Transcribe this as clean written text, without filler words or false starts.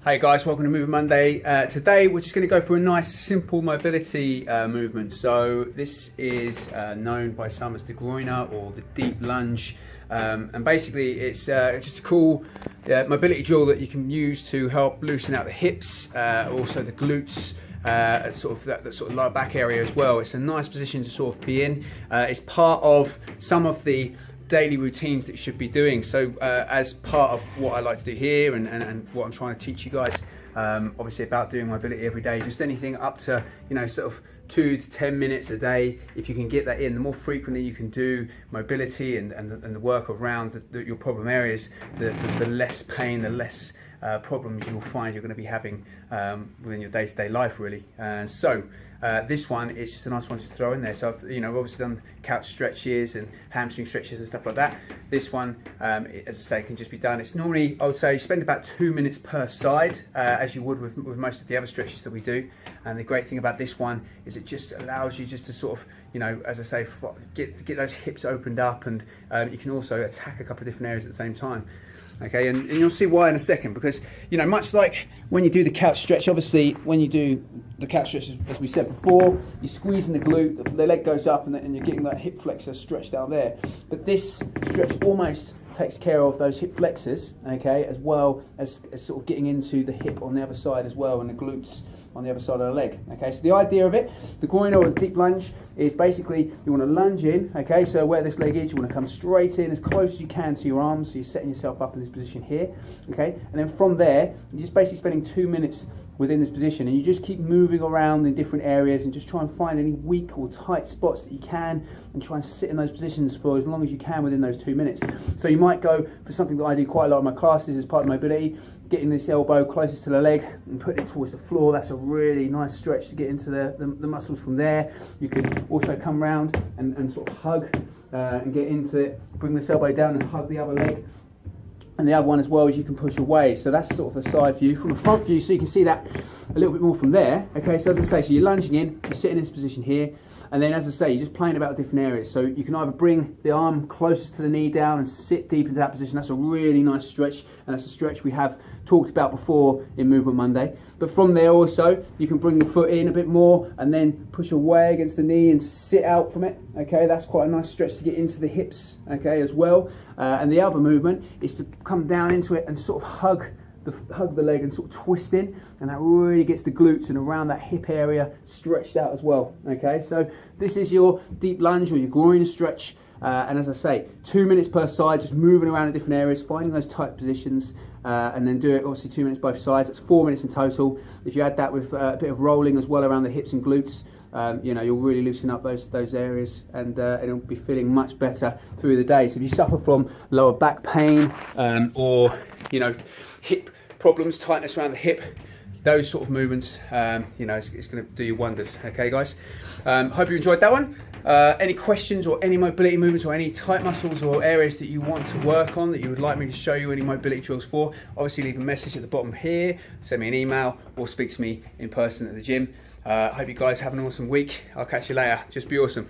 Hey guys, welcome to Movement Monday. Today we're just going to go through a nice simple mobility movement. So this is known by some as the Groiner or the Deep Lunge, and basically it's just a cool mobility drill that you can use to help loosen out the hips, also the glutes, sort of that sort of lower back area as well. It's a nice position to sort of be in. It's part of some of the daily routines that you should be doing. So as part of what I like to do here and what I'm trying to teach you guys, obviously about doing mobility every day, just anything up to, you know, sort of 2 to 10 minutes a day. If you can get that in, the more frequently you can do mobility and the work around your problem areas, the less pain, the less problems you'll find you're going to be having within your day-to-day life, really. So this one is just a nice one to throw in there. So I've, you know, obviously done couch stretches and hamstring stretches and stuff like that. This one, as I say, can just be done. It's normally, I would say, you spend about 2 minutes per side, as you would with most of the other stretches that we do. And the great thing about this one is it just allows you just to sort of, you know, as I say, get those hips opened up, and you can also attack a couple of different areas at the same time. Okay, and you'll see why in a second, because, you know, much like when you do the couch stretch, obviously when you do the couch stretch, as we said before, you're squeezing the glute, the leg goes up, and you're getting that hip flexor stretch down there. But this stretch almost takes care of those hip flexors, okay, as well as sort of getting into the hip on the other side as well, and the glutes on the other side of the leg. Okay, so the idea of it, the Groiner or the Deep Lunge, is basically you want to lunge in, okay, so where this leg is, you want to come straight in as close as you can to your arms, so you're setting yourself up in this position here, okay, and then from there, you're just basically spending 2 minutes within this position, and you just keep moving around in different areas and just try and find any weak or tight spots that you can, and try and sit in those positions for as long as you can within those 2 minutes. So you might go for something that I do quite a lot in my classes as part of mobility, getting this elbow closest to the leg and putting it towards the floor. That's a really nice stretch to get into the muscles from there. You can also come round and sort of hug and get into it, bring this elbow down and hug the other leg. And the other one as well is you can push away. So that's sort of a side view. From a front view, so you can see that a little bit more from there. Okay, so as I say, so you're lunging in, you're sitting in this position here, and then as I say, you're just playing about different areas. So you can either bring the arm closest to the knee down and sit deep into that position. That's a really nice stretch, and that's a stretch we have talked about before in Movement Monday. But from there also, you can bring the foot in a bit more and then push away against the knee and sit out from it. Okay, that's quite a nice stretch to get into the hips, okay, as well. And the other movement is to come down into it and sort of hug the leg and sort of twist in, and that really gets the glutes and around that hip area stretched out as well. Okay, so this is your Deep Lunge or your Groiner stretch, and as I say, 2 minutes per side, just moving around in different areas, finding those tight positions, and then do it obviously 2 minutes both sides. That's 4 minutes in total. If you add that with a bit of rolling as well around the hips and glutes, you know, you'll really loosen up those areas, and it'll be feeling much better through the day. So if you suffer from lower back pain, or, you know, hip problems, tightness around the hip, those sort of movements, you know, it's going to do you wonders. Okay, guys. Hope you enjoyed that one. Any questions or any mobility movements or any tight muscles or areas that you want to work on that you would like me to show you any mobility drills for, obviously leave a message at the bottom here, send me an email, or speak to me in person at the gym. Hope you guys have an awesome week. I'll catch you later. Just be awesome.